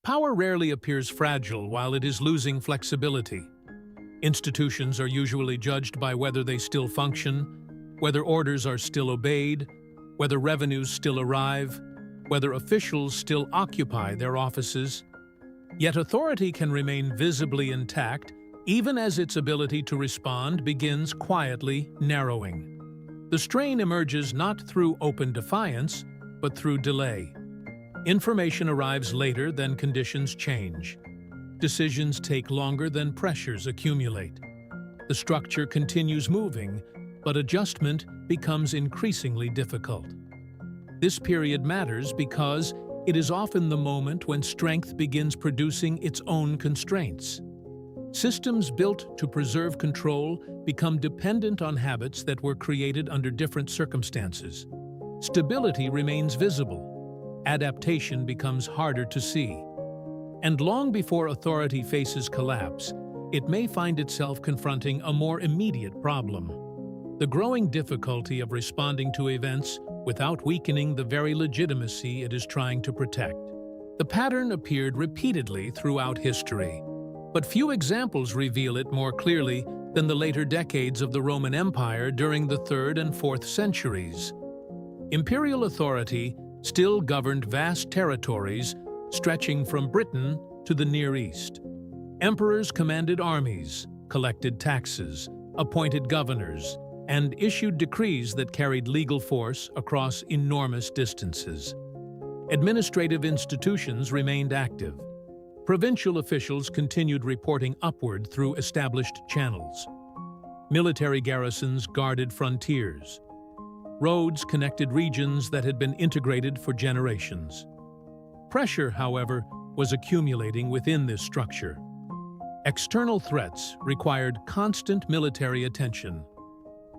Power rarely appears fragile while it is losing flexibility. Institutions are usually judged by whether they still function, whether orders are still obeyed, whether revenues still arrive, whether officials still occupy their offices. Yet authority can remain visibly intact even as its ability to respond begins quietly narrowing. The strain emerges not through open defiance, but through delay. Information arrives later than conditions change. Decisions take longer than pressures accumulate. The structure continues moving, but adjustment becomes increasingly difficult. This period matters because it is often the moment when strength begins producing its own constraints. Systems built to preserve control become dependent on habits that were created under different circumstances. Stability remains visible. Adaptation becomes harder to see. And long before authority faces collapse, it may find itself confronting a more immediate problem: the growing difficulty of responding to events without weakening the very legitimacy it is trying to protect. The pattern appeared repeatedly throughout history, but few examples reveal it more clearly than the later decades of the Roman Empire during the 3rd and 4th centuries. Imperial authority still governed vast territories stretching from Britain to the Near East. Emperors commanded armies, collected taxes, appointed governors, and issued decrees that carried legal force across enormous distances. Administrative institutions remained active. Provincial officials continued reporting upward through established channels. Military garrisons guarded frontiers. Roads connected regions that had been integrated for generations. Pressure, however, was accumulating within this structure. External threats required constant military attention.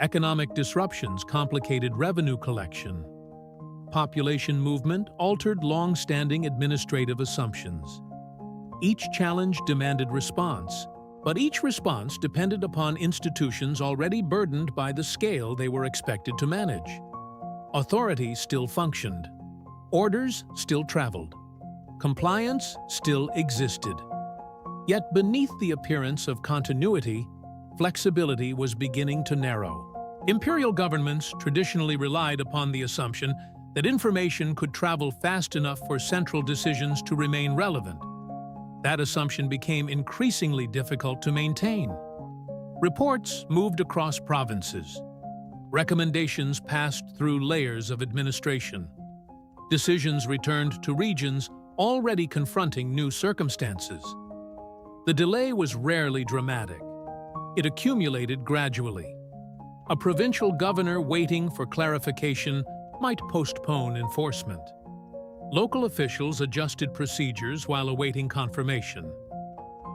Economic disruptions complicated revenue collection. Population movement altered long-standing administrative assumptions. Each challenge demanded response, but each response depended upon institutions already burdened by the scale they were expected to manage. Authority still functioned. Orders still traveled. Compliance still existed. Yet beneath the appearance of continuity, flexibility was beginning to narrow. Imperial governments traditionally relied upon the assumption that information could travel fast enough for central decisions to remain relevant. That assumption became increasingly difficult to maintain. Reports moved across provinces. Recommendations passed through layers of administration. Decisions returned to regions already confronting new circumstances. The delay was rarely dramatic. It accumulated gradually. A provincial governor waiting for clarification might postpone enforcement. Local officials adjusted procedures while awaiting confirmation.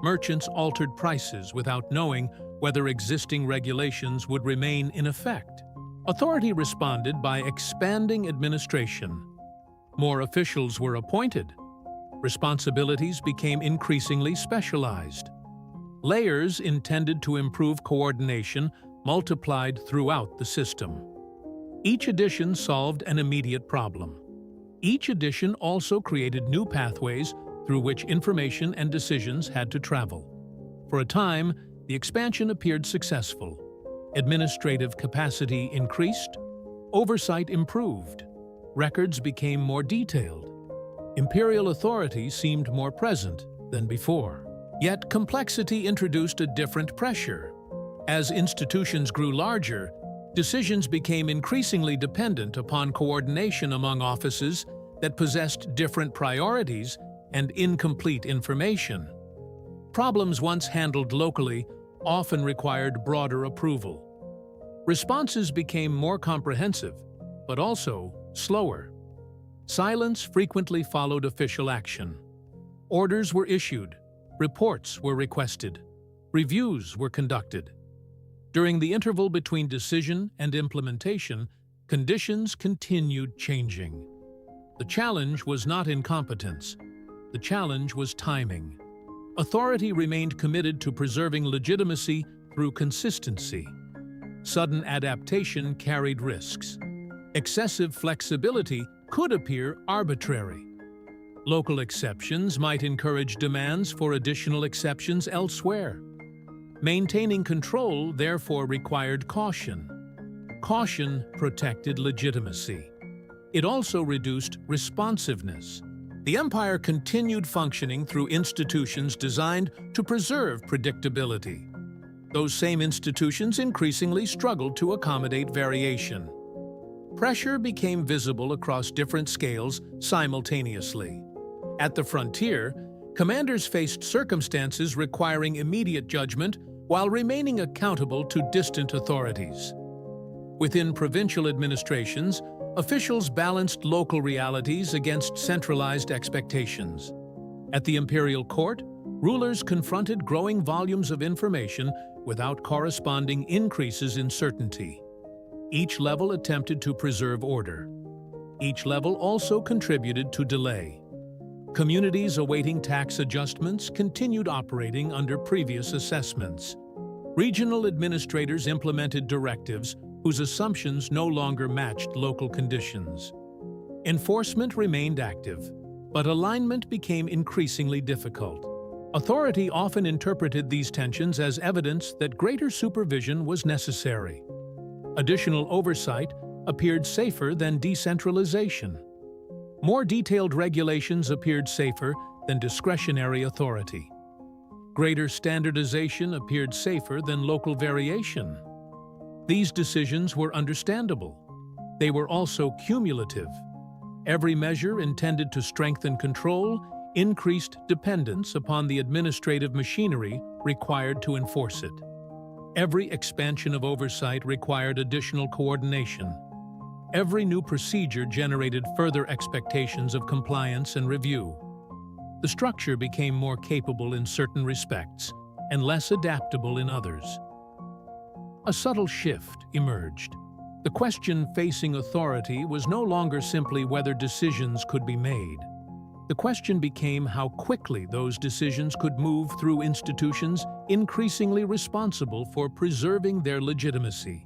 Merchants altered prices without knowing whether existing regulations would remain in effect. Authority responded by expanding administration. More officials were appointed. Responsibilities became increasingly specialized. Layers intended to improve coordination multiplied throughout the system. Each addition solved an immediate problem. Each addition also created new pathways through which information and decisions had to travel. For a time, the expansion appeared successful. Administrative capacity increased, oversight improved, records became more detailed. Imperial authority seemed more present than before. Yet complexity introduced a different pressure. As institutions grew larger, decisions became increasingly dependent upon coordination among offices that possessed different priorities and incomplete information. Problems once handled locally often required broader approval. Responses became more comprehensive, but also slower. Silence frequently followed official action. Orders were issued, reports were requested, reviews were conducted. During the interval between decision and implementation, conditions continued changing. The challenge was not incompetence. The challenge was timing. Authority remained committed to preserving legitimacy through consistency. Sudden adaptation carried risks. Excessive flexibility could appear arbitrary. Local exceptions might encourage demands for additional exceptions elsewhere. Maintaining control therefore required caution. Caution protected legitimacy. It also reduced responsiveness. The empire continued functioning through institutions designed to preserve predictability. Those same institutions increasingly struggled to accommodate variation. Pressure became visible across different scales simultaneously. At the frontier, commanders faced circumstances requiring immediate judgment while remaining accountable to distant authorities. Within provincial administrations, officials balanced local realities against centralized expectations. At the imperial court, rulers confronted growing volumes of information without corresponding increases in certainty. Each level attempted to preserve order. Each level also contributed to delay. Communities awaiting tax adjustments continued operating under previous assessments. Regional administrators implemented directives whose assumptions no longer matched local conditions. Enforcement remained active, but alignment became increasingly difficult. Authority often interpreted these tensions as evidence that greater supervision was necessary. Additional oversight appeared safer than decentralization. More detailed regulations appeared safer than discretionary authority. Greater standardization appeared safer than local variation. These decisions were understandable. They were also cumulative. Every measure intended to strengthen control increased dependence upon the administrative machinery required to enforce it. Every expansion of oversight required additional coordination. Every new procedure generated further expectations of compliance and review. The structure became more capable in certain respects and less adaptable in others. A subtle shift emerged. The question facing authority was no longer simply whether decisions could be made. The question became how quickly those decisions could move through institutions increasingly responsible for preserving their legitimacy.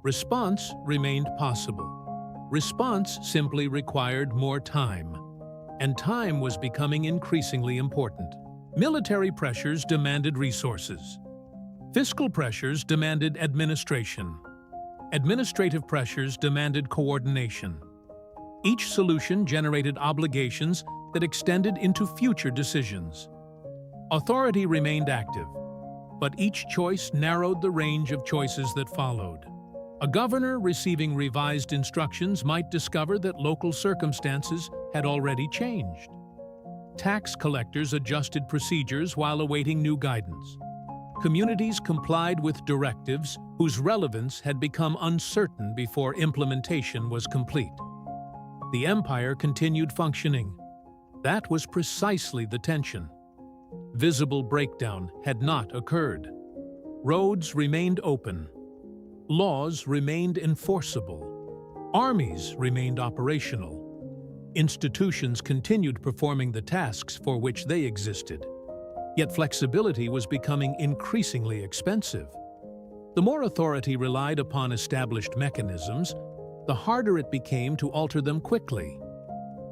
Response remained possible. Response simply required more time, and time was becoming increasingly important. Military pressures demanded resources. Fiscal pressures demanded administration. Administrative pressures demanded coordination. Each solution generated obligations that extended into future decisions. Authority remained active, but each choice narrowed the range of choices that followed. A governor receiving revised instructions might discover that local circumstances had already changed. Tax collectors adjusted procedures while awaiting new guidance. Communities complied with directives whose relevance had become uncertain before implementation was complete. The empire continued functioning. That was precisely the tension. Visible breakdown had not occurred. Roads remained open. Laws remained enforceable. Armies remained operational. Institutions continued performing the tasks for which they existed. Yet flexibility was becoming increasingly expensive. The more authority relied upon established mechanisms, the harder it became to alter them quickly.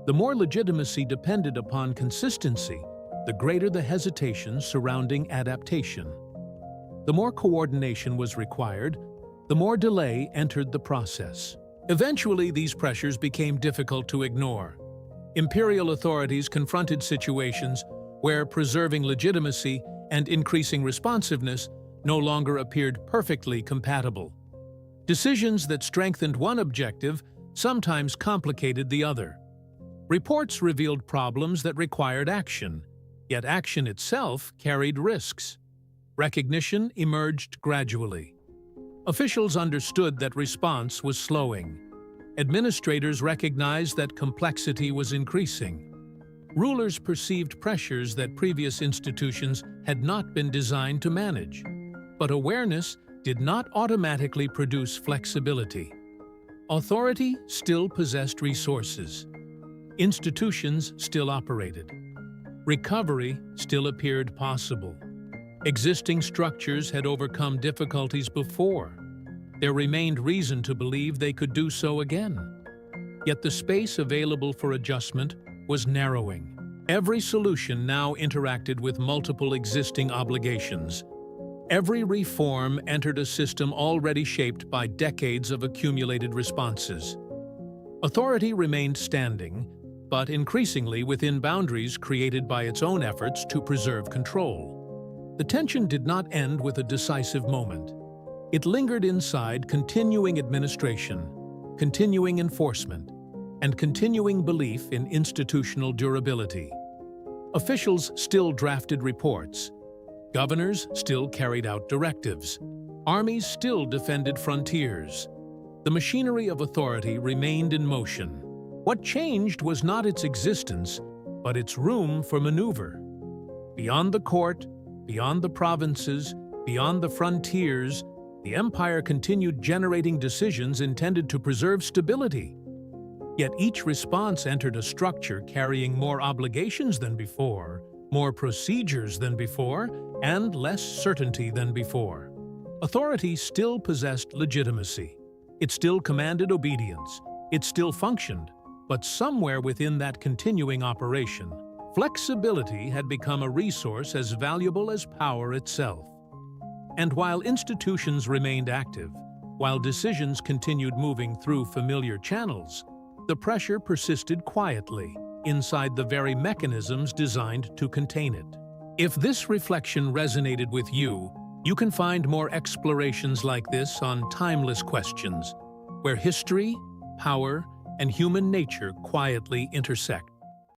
The more legitimacy depended upon consistency, the greater the hesitation surrounding adaptation. The more coordination was required, the more delay entered the process. Eventually, these pressures became difficult to ignore. Imperial authorities confronted situations where preserving legitimacy and increasing responsiveness no longer appeared perfectly compatible. Decisions that strengthened one objective sometimes complicated the other. Reports revealed problems that required action, yet action itself carried risks. Recognition emerged gradually. Officials understood that response was slowing. Administrators recognized that complexity was increasing. Rulers perceived pressures that previous institutions had not been designed to manage. But awareness did not automatically produce flexibility. Authority still possessed resources. Institutions still operated. Recovery still appeared possible. Existing structures had overcome difficulties before. There remained reason to believe they could do so again. Yet the space available for adjustment was narrowing. Every solution now interacted with multiple existing obligations. Every reform entered a system already shaped by decades of accumulated responses. Authority remained standing, but increasingly within boundaries created by its own efforts to preserve control. The tension did not end with a decisive moment. It lingered inside continuing administration, continuing enforcement, and continuing belief in institutional durability. Officials still drafted reports. Governors still carried out directives. Armies still defended frontiers. The machinery of authority remained in motion. What changed was not its existence, but its room for maneuver. Beyond the court, beyond the provinces, beyond the frontiers, the empire continued generating decisions intended to preserve stability. Yet each response entered a structure carrying more obligations than before, more procedures than before, and less certainty than before. Authority still possessed legitimacy. It still commanded obedience. It still functioned. But somewhere within that continuing operation, flexibility had become a resource as valuable as power itself. And while institutions remained active, while decisions continued moving through familiar channels, the pressure persisted quietly inside the very mechanisms designed to contain it. If this reflection resonated with you, you can find more explorations like this on Timeless Questions, where history, power, and human nature quietly intersect.